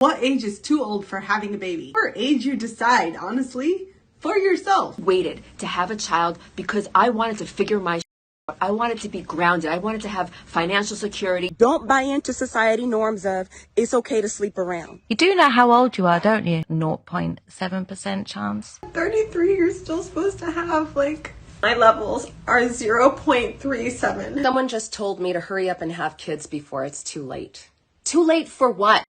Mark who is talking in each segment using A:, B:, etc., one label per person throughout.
A: What age is too old for having a baby? Or age you decide, honestly, for yourself.
B: Waited to have a child because I wanted to figure my out. I wanted to be grounded. I wanted to have financial security.
C: Don't buy into society norms of it's okay to sleep around.
D: You do know how old you are, don't you? 0.7% chance.
A: 33, you're still supposed to have, my levels are 0.37.
B: Someone just told me to hurry up and have kids before it's too late. Too late for what?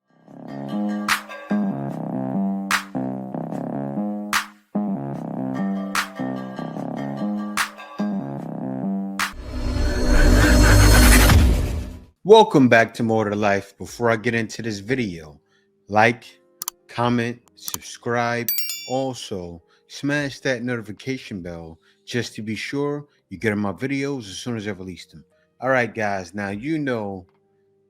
E: Welcome back to More to Life. Before I get into this video, like, comment, subscribe. Also, smash that notification bell just to be sure you get my videos as soon as I release them. All right, guys. Now, you know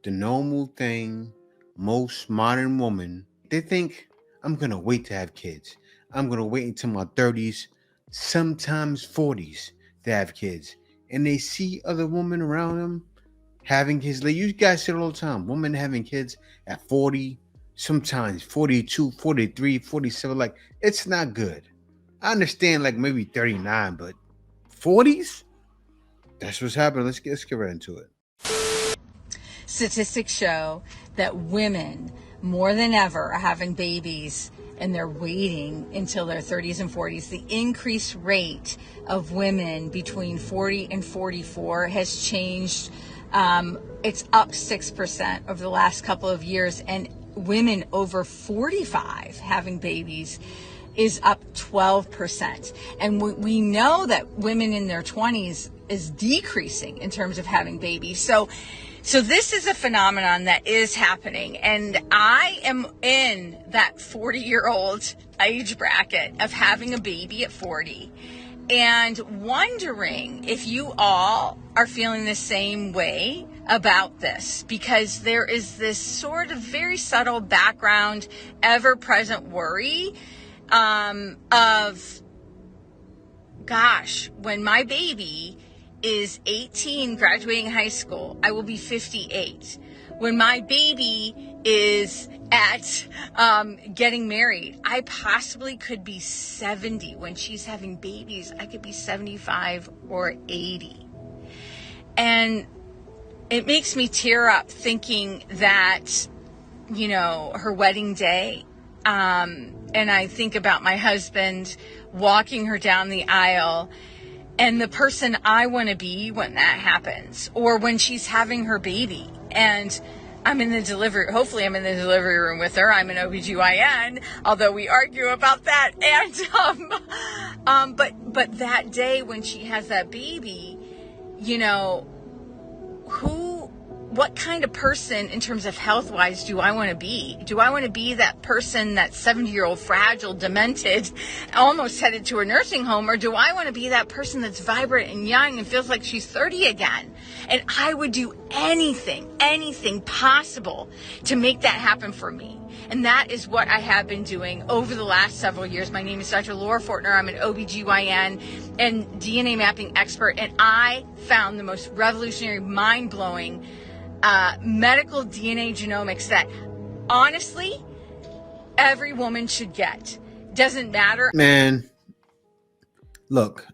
E: the normal thing, most modern women, they think, I'm going to wait to have kids. I'm going to wait until my 30s, sometimes 40s to have kids. And they see other women around them having kids. Like you guys say it all the time, women having kids at 40, sometimes 42, 43, 47. Like, it's not good. I understand maybe 39, but 40s? That's what's happening. Let's get right into it.
F: Statistics show that women more than ever are having babies and they're waiting until their 30s and 40s. The increased rate of women between 40 and 44 has changed. It's up 6% over the last couple of years, and women over 45 having babies is up 12%. And we know that women in their 20s is decreasing in terms of having babies. So this is a phenomenon that is happening, and I am in that 40-year-old age bracket of having a baby at 40 and wondering if you all are feeling the same way about this, because there is this sort of very subtle background, ever-present worry of, gosh, when my baby is 18, graduating high school, I will be 58. When my baby is at getting married, I possibly could be 70. When she's having babies, I could be 75 or 80. And it makes me tear up thinking that, her wedding day, and I think about my husband walking her down the aisle and the person I want to be when that happens, or when she's having her baby and hopefully I'm in the delivery room with her. I'm an OBGYN, although we argue about that. And, but that day when she has that baby, what kind of person in terms of health-wise do I want to be? Do I want to be that person, that 70-year-old fragile, demented, almost headed to a nursing home? Or do I want to be that person that's vibrant and young and feels like she's 30 again? And I would do anything possible to make that happen for me. And that is what I have been doing over the last several years. My name is Dr. Laura Fortner. I'm an OBGYN and DNA mapping expert. And I found the most revolutionary, mind-blowing medical DNA genomics that, honestly, every woman should get. Doesn't matter.
E: Man, look,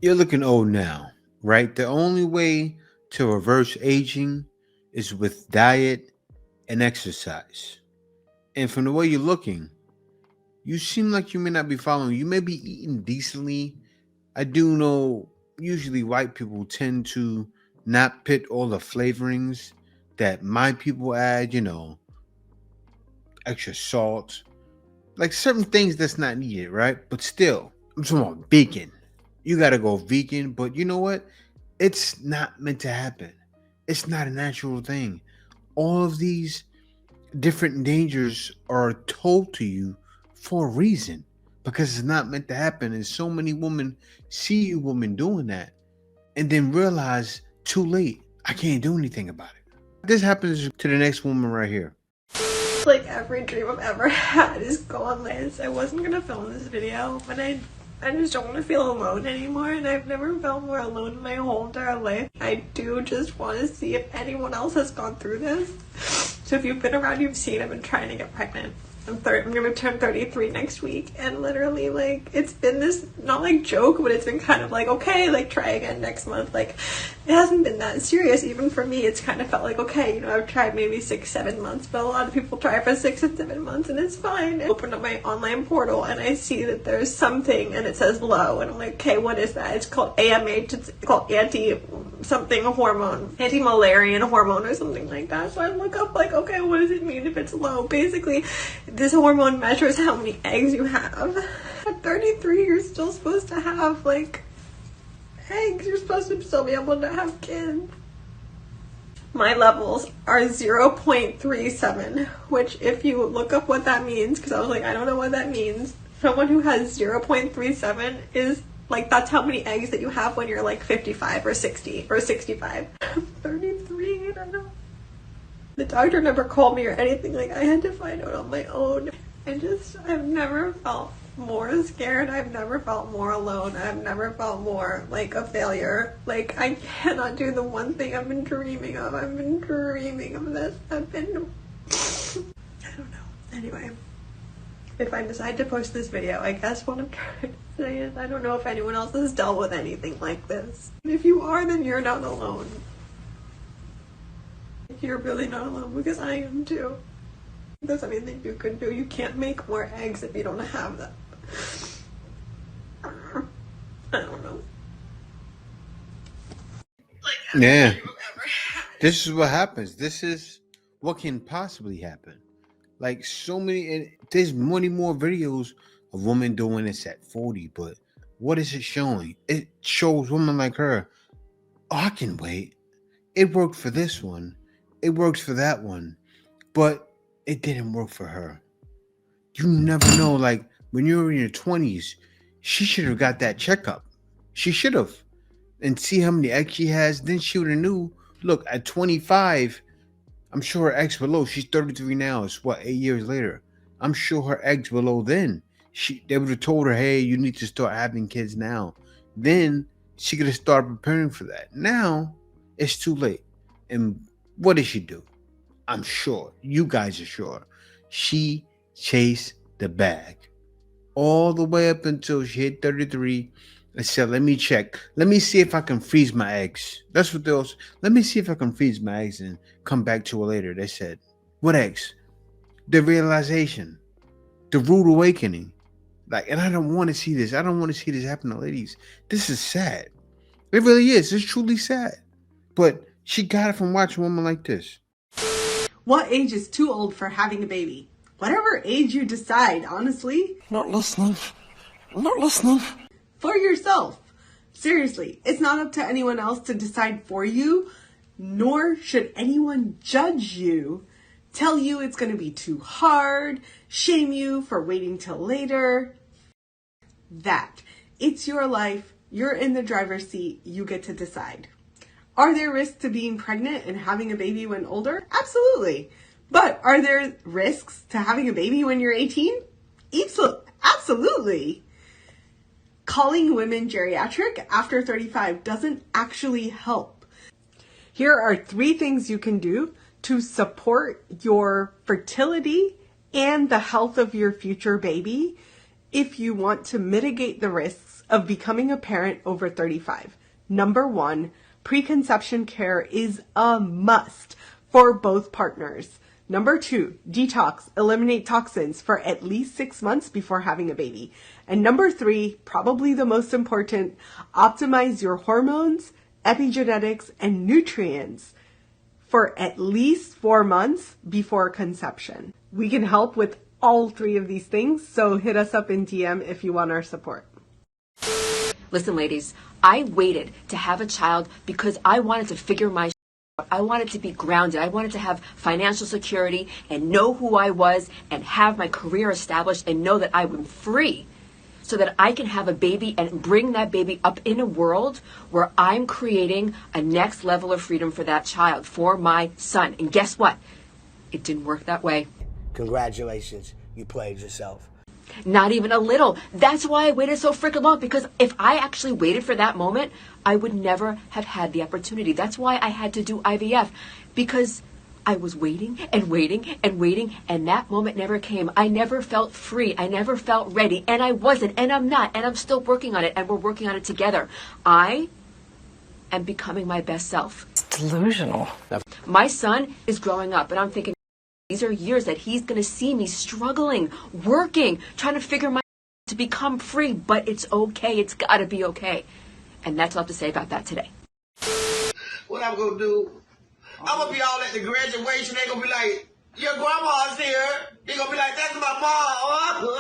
E: you're looking old now, right? The only way to reverse aging is with diet and exercise. And from the way you're looking, you seem like you may not be following. You may be eating decently. I do know usually white people tend to not put all the flavorings that my people add, extra salt, like certain things that's not needed, right? But still, I'm talking about vegan. You got to go vegan, but you know what? It's not meant to happen. It's not a natural thing. All of these different dangers are told to you for a reason, because it's not meant to happen. And so many women see you women doing that and then realize too late, I can't do anything about it. This happens to the next woman right here.
A: Every dream I've ever had is gone, Liz. I wasn't gonna film this video, but I just don't want to feel alone anymore, and I've never felt more alone in my whole entire life. I do just want to see if anyone else has gone through this. So if you've been around, you've seen I've been trying to get pregnant. I'm going to turn 33 next week, and literally, like, it's been this, not like joke, but it's been kind of like, okay, like, try again next month. Like, it hasn't been that serious. Even for me, it's kind of felt like, okay, you know, I've tried maybe 6-7 months, but a lot of people try for 6 and 7 months, and it's fine. I opened up my online portal, and I see that there's something, and it says low, and I'm like, okay, what is that? It's called AMH, it's called anti-something hormone, anti-malarian hormone or something like that. So I look up, like, okay, what does it mean if it's low? Basically, this hormone measures how many eggs you have. At 33, you're still supposed to have, like, eggs. You're supposed to still be able to have kids. My levels are 0.37, which if you look up what that means, because I was like, I don't know what that means. Someone who has 0.37 is, like, that's how many eggs that you have when you're, like, 55 or 60 or 65. I'm 33, I don't know. The doctor never called me or anything. Like, I had to find out on my own. I've never felt more scared. I've never felt more alone. I've never felt more like a failure. Like, I cannot do the one thing I've been dreaming of. I've been dreaming of this. I don't know. Anyway, if I decide to post this video, I guess what I'm trying to say is I don't know if anyone else has dealt with anything like this. If you are, then you're not alone. You're really not alone, because I am too. If there's anything you can do, you can't make more eggs if you don't have them. I don't know.
E: Yeah. This is what happens. This is what can possibly happen. Like, so many, and there's many more videos of women doing this at 40, but what is it showing? It shows women like her, oh, I can wait. It worked for this one. It works for that one, but it didn't work for her. You never know. Like, when you're in your 20s, she should have got that checkup. She should have. And see how many eggs she has. Then she would have knew, look, at 25, I'm sure her eggs were low. She's 33 now. It's what, 8 years later. I'm sure her eggs were low then. They would have told her, hey, you need to start having kids now. Then she could have started preparing for that. Now, it's too late. And what did she do? I'm sure, you guys are sure, she chased the bag all the way up until she hit 33 and said, let me check. Let me see if I can freeze my eggs. That's what those, let me see if I can freeze my eggs and come back to it later. They said, what eggs? The realization, the rude awakening. Like, and I don't want to see this. I don't want to see this happen to ladies. This is sad. It really is. It's truly sad. But she got it from watching women like this.
G: What age is too old for having a baby? Whatever age you decide, honestly.
H: Not listening. Not listening.
G: For yourself. Seriously, it's not up to anyone else to decide for you, nor should anyone judge you, tell you it's going to be too hard, shame you for waiting till later. It's your life. You're in the driver's seat. You get to decide. Are there risks to being pregnant and having a baby when older? Absolutely. But are there risks to having a baby when you're 18? Absolutely. Calling women geriatric after 35 doesn't actually help. Here are 3 things you can do to support your fertility and the health of your future baby if you want to mitigate the risks of becoming a parent over 35. Number 1, preconception care is a must for both partners. Number 2, detox, eliminate toxins for at least 6 months before having a baby. And number 3, probably the most important, optimize your hormones, epigenetics, and nutrients for at least 4 months before conception. We can help with all 3 of these things, so hit us up in DM if you want our support.
B: Listen, ladies, I waited to have a child because I wanted to figure my out. I wanted to be grounded. I wanted to have financial security and know who I was and have my career established and know that I was free so that I can have a baby and bring that baby up in a world where I'm creating a next level of freedom for that child, for my son. And guess what? It didn't work that way.
I: Congratulations, you played yourself.
B: Not even a little. That's why I waited so freaking long, because if I actually waited for that moment, I would never have had the opportunity. That's why I had to do IVF, because I was waiting and waiting and waiting, and that moment never came. I never felt free. I never felt ready, and I wasn't, and I'm not, and I'm still working on it, and we're working on it together. I am becoming my best self.
H: It's delusional.
B: My son is growing up, and I'm thinking these are years that he's going to see me struggling, working, trying to figure my to become free, but it's okay. It's got to be okay. And that's all I have to say about that today.
J: What I'm going to do, I'm going to be all at the graduation. They're going to be like, your grandma's here. They're going to be like, that's my mom.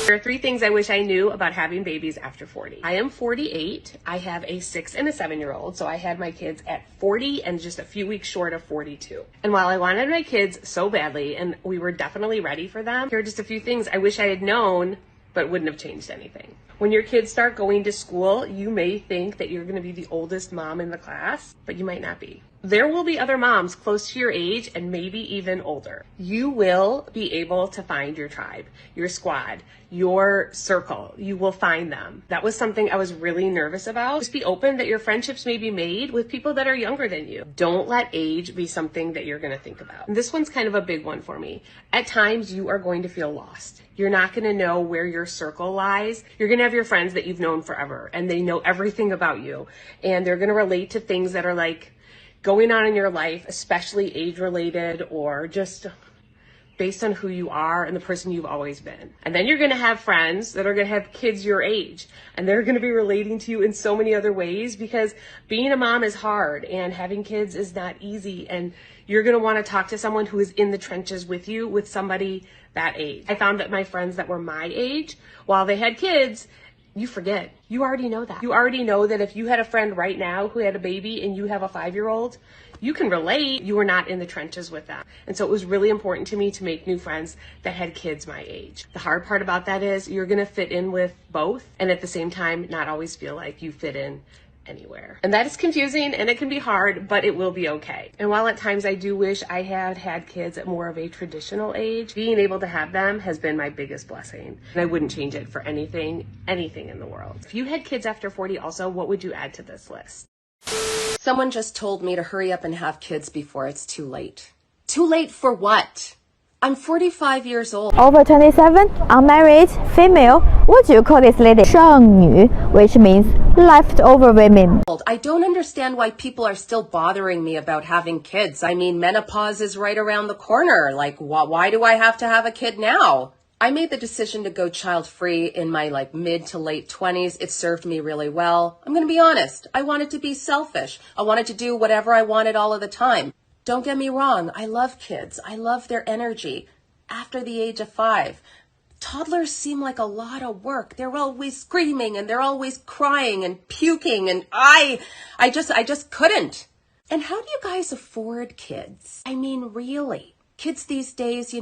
K: There are 3 things I wish I knew about having babies after 40. I am 48. I have a 6 and a 7-year-old, so I had my kids at 40 and just a few weeks short of 42. And while I wanted my kids so badly, and we were definitely ready for them, here are just a few things I wish I had known, but wouldn't have changed anything. When your kids start going to school, you may think that you're going to be the oldest mom in the class, but you might not be. There will be other moms close to your age and maybe even older. You will be able to find your tribe, your squad, your circle. You will find them. That was something I was really nervous about. Just be open that your friendships may be made with people that are younger than you. Don't let age be something that you're going to think about. And this one's kind of a big one for me. At times, you are going to feel lost. You're not going to know where your circle lies. You're going to have your friends that you've known forever, and they know everything about you. And they're going to relate to things that are like going on in your life, especially age-related or just based on who you are and the person you've always been. And then you're going to have friends that are going to have kids your age, and they're going to be relating to you in so many other ways, because being a mom is hard and having kids is not easy. And you're going to want to talk to someone who is in the trenches with you, with somebody that age. I found that my friends that were my age, while they had kids, you forget. You already know that. You already know that if you had a friend right now who had a baby and you have a 5-year-old, you can relate. You were not in the trenches with them. And so it was really important to me to make new friends that had kids my age. The hard part about that is you're going to fit in with both, and at the same time not always feel like you fit in anywhere. And that is confusing, and it can be hard, but it will be okay. And while at times I do wish I had had kids at more of a traditional age, being able to have them has been my biggest blessing. And I wouldn't change it for anything in the world. If you had kids after 40 also, what would you add to this list?
L: Someone just told me to hurry up and have kids before it's too late. Too late for what? I'm 45 years old.
M: Over 27, unmarried, female. What do you call this lady? 剩女, which means leftover women.
L: I don't understand why people are still bothering me about having kids. I mean, menopause is right around the corner. Like, why do I have to have a kid now? I made the decision to go child-free in my mid to late 20s. It served me really well. I'm going to be honest. I wanted to be selfish. I wanted to do whatever I wanted all of the time. Don't get me wrong, I love kids. I love their energy. After the age of 5, toddlers seem like a lot of work. They're always screaming and they're always crying and puking, and I just couldn't. And how do you guys afford kids? I mean, really. Kids these days, an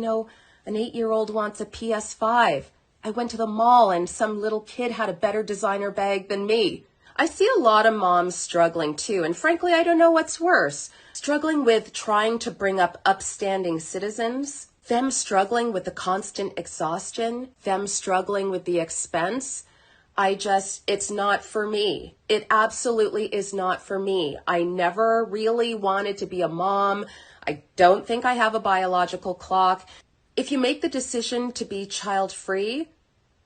L: 8-year-old wants a PS5. I went to the mall and some little kid had a better designer bag than me. I see a lot of moms struggling too, and frankly, I don't know what's worse. Struggling with trying to bring up upstanding citizens, them struggling with the constant exhaustion, them struggling with the expense. It's not for me. It absolutely is not for me. I never really wanted to be a mom. I don't think I have a biological clock. If you make the decision to be child-free,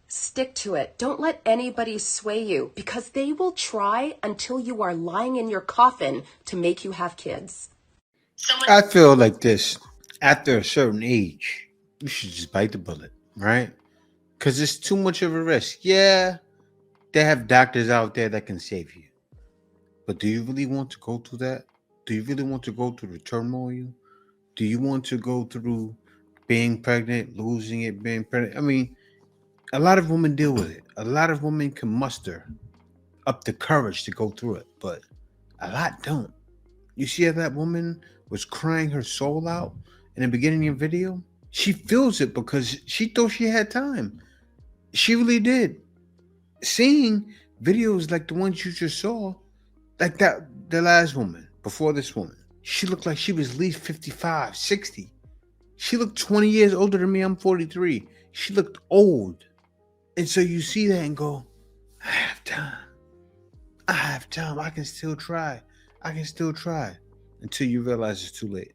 L: stick to it. Don't let anybody sway you, because they will try until you are lying in your coffin to make you have kids.
E: I feel like this. After a certain age, you should just bite the bullet, right? Because it's too much of a risk. Yeah, they have doctors out there that can save you. But do you really want to go through that? Do you really want to go through the turmoil? Do you want to go through being pregnant, losing it, being pregnant? I mean, a lot of women deal with it. A lot of women can muster up the courage to go through it, but a lot don't. You see how that woman was crying her soul out in the beginning of the video? She feels it because she thought she had time. She really did. Seeing videos like the ones you just saw, like that, the last woman, before this woman, she looked like she was at least 55, 60. She looked 20 years older than me. I'm 43. She looked old. And so you see that and go, I have time. I have time. I can still try. I can still try. Until you realize it's too late.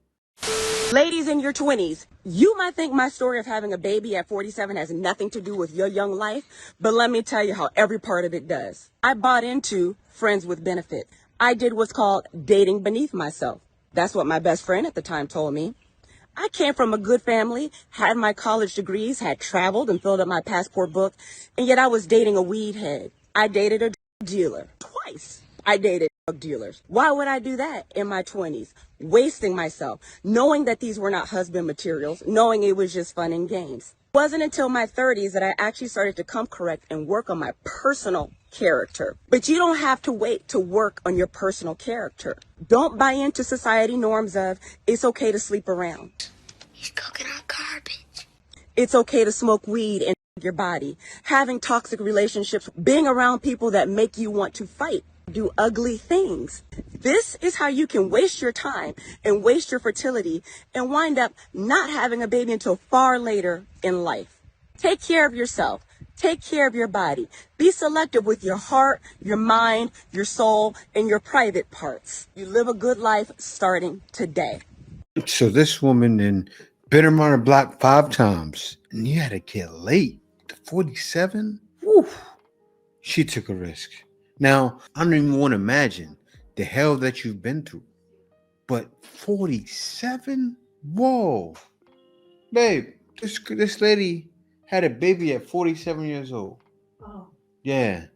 C: Ladies in your 20s, you might think my story of having a baby at 47 has nothing to do with your young life, but let me tell you how every part of it does. I bought into friends with benefit. I did what's called dating beneath myself. That's what my best friend at the time told me. I came from a good family, had my college degrees, had traveled and filled up my passport book, and yet I was dating a weed head. I dated a dealer twice. I dated drug dealers. Why would I do that in my 20s? Wasting myself, knowing that these were not husband materials, knowing it was just fun and games. It wasn't until my 30s that I actually started to come correct and work on my personal character. But you don't have to wait to work on your personal character. Don't buy into society norms of it's okay to sleep around. He's cooking on garbage. It's okay to smoke weed and your body, having toxic relationships, being around people that make you want to fight, do ugly things. This is how you can waste your time and waste your fertility and wind up not having a baby until far later in life. Take care of yourself. Take care of your body. Be selective with your heart, your mind, your soul, and your private parts. You live a good life starting today.
E: So this woman then been around the block 5 times, and you had a kid late to 47? Woo. She took a risk. Now, I don't even want to imagine the hell that you've been through. But 47? Whoa. Babe, this lady had a baby at 47 years old. Oh. Yeah.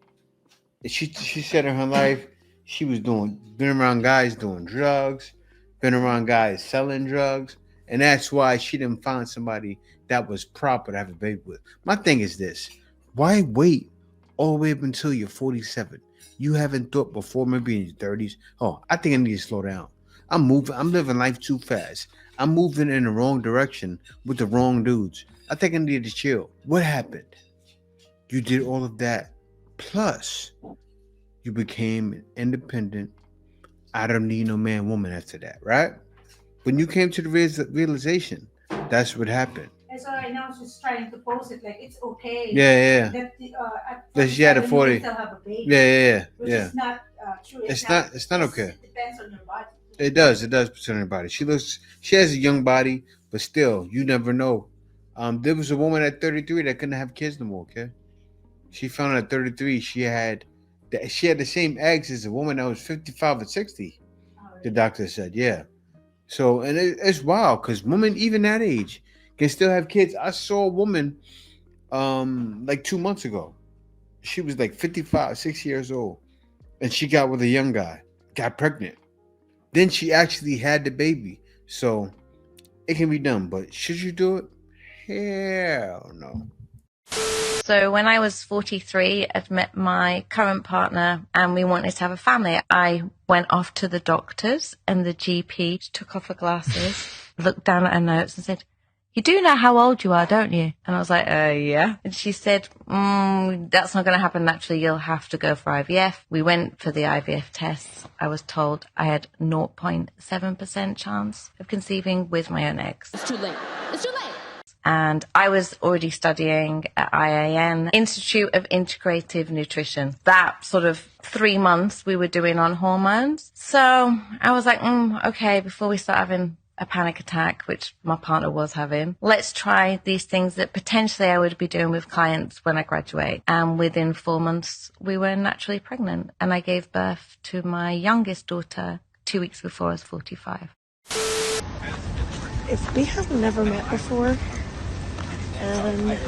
E: She said in her life, she was been around guys doing drugs, been around guys selling drugs, and that's why she didn't find somebody that was proper to have a baby with. My thing is this. Why wait all the way up until you're 47? You haven't thought before, maybe in your 30s, oh, I think I need to slow down. I'm living life too fast. I'm moving in the wrong direction with the wrong dudes. I think I need to chill. What happened? You did all of that. Plus, you became independent. I don't need no man, woman after that, right? When you came to the realization, that's what happened.
N: And so right now she's trying to post it like it's okay.
E: Yeah.
N: That
E: she had a 40.
N: Still have a baby.
E: Yeah.
N: Which is not true.
E: It's not okay.
N: It depends on your body.
E: It does depend on her body. She has a young body, but still, you never know. There was a woman at 33 that couldn't have kids no more. Okay, she found out at 33 she had the same eggs as a woman that was 55 or 60. The doctor said, yeah. So, and it's wild because women even that age can still have kids. I saw a woman like 2 months ago. She was like 55, 60 years old, and she got with a young guy, got pregnant. Then she actually had the baby. So it can be done, but should you do it? Hell no.
D: So when I was 43, I'd met my current partner and we wanted to have a family. I went off to the doctors and the GP took off her glasses, looked down at her notes and said, "You do know how old you are, don't you?" And I was like, yeah. And she said, that's not going to happen naturally. You'll have to go for IVF. We went for the IVF tests. I was told I had 0.7% chance of conceiving with my own eggs.
B: It's too late. It's too late.
D: And I was already studying at IAN, Institute of Integrative Nutrition. That sort of 3 months we were doing on hormones. So I was like, okay, before we start having a panic attack, which my partner was having, let's try these things that potentially I would be doing with clients when I graduate. And within 4 months, we were naturally pregnant. And I gave birth to my youngest daughter 2 weeks before I was 45.
O: If we have never met before, and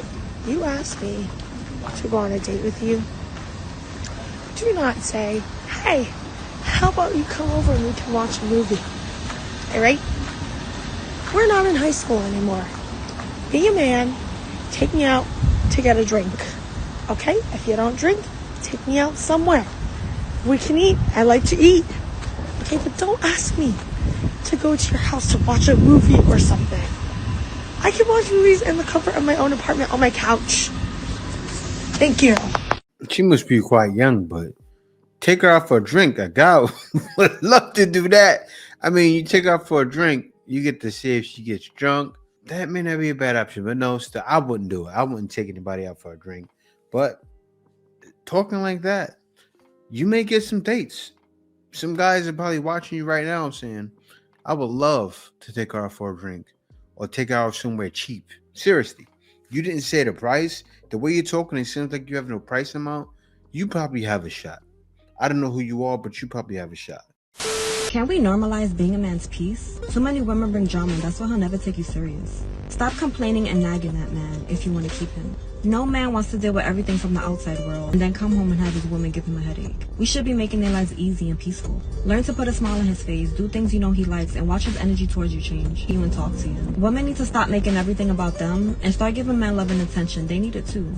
O: you ask me to go on a date with you, do not say, "Hey, how about you come over and we can watch a movie?" All right? We're not in high school anymore. Be a man, take me out to get a drink. Okay? If you don't drink, take me out somewhere. We can eat. I like to eat. Okay, but don't ask me to go to your house to watch a movie or something. I can watch movies in the comfort of my own apartment on my couch. Thank you.
E: She must be quite young, but take her out for a drink. A guy would love to do that. I mean, you take her out for a drink, you get to see if she gets drunk. that may not be a bad option. But no, still, I wouldn't do it. I wouldn't take anybody out for a drink. But talking like that, you may get some dates. Some guys are probably watching you right now saying, I would love to take her out for a drink or take her out somewhere cheap. Seriously, you didn't say the price. The way you're talking, it seems like you have no price amount. You probably have a shot. I don't know who you are, but you probably have a shot.
C: Can we normalize being a man's piece? Too many women bring drama, and that's why he'll never take you serious. Stop complaining and nagging that man if you want to keep him. No man wants to deal with everything from the outside world and then come home and have his woman give him a headache. We should be making their lives easy and peaceful. Learn to put a smile on his face, do things you know he likes, and watch his energy towards you change. You and talk to you. Women need to stop making everything about them and start giving men love and attention. They need it too.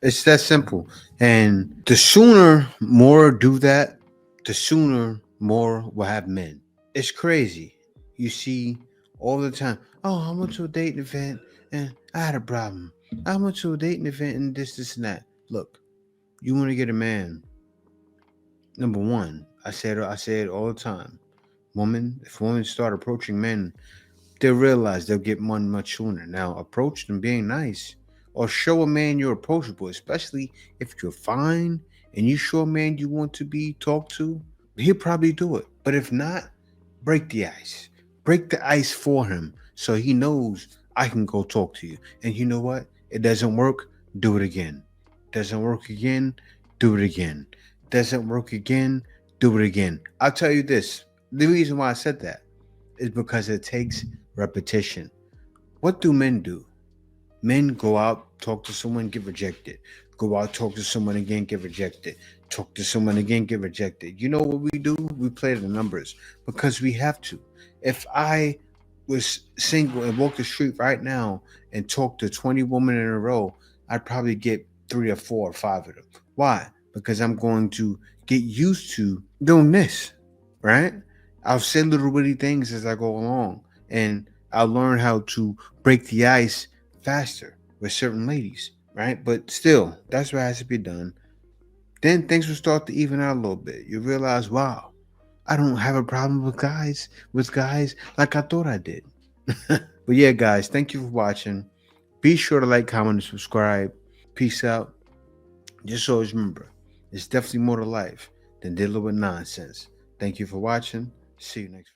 E: It's that simple. And the sooner more do that, the sooner more will have men. It's crazy. You see all the time, oh, I went to a dating event and I had a problem. I went to a dating event and this and that. Look, you want to get a man. Number one, I say it all the time. If women start approaching men, they'll realize they'll get one much sooner. Now, approach them being nice or show a man you're approachable, especially if you're fine and you show a man you want to be talked to, he'll probably do it. But if not, break the ice. Break the ice for him so he knows I can go talk to you. And you know what? It doesn't work, do it again. Doesn't work again, do it again. Doesn't work again, do it again. I'll tell you this. The reason why I said that is because it takes repetition. What do men do? Men go out, talk to someone, get rejected. Go out, talk to someone again, get rejected. Talk to someone again, get rejected. You know what we do? We play the numbers because we have to. If I was single and walked the street right now and talked to 20 women in a row, I'd probably get 3 or 4 or 5 of them. Why? Because I'm going to get used to doing this, right? I'll say little bitty things as I go along, and I'll learn how to break the ice faster with certain ladies, right? But still, that's what has to be done. Then things will start to even out a little bit. You realize, wow, I don't have a problem with guys like I thought I did. But yeah, guys, thank you for watching. Be sure to like, comment, and subscribe. Peace out. Just always remember, it's definitely more to life than dealing with nonsense. Thank you for watching. See you next week.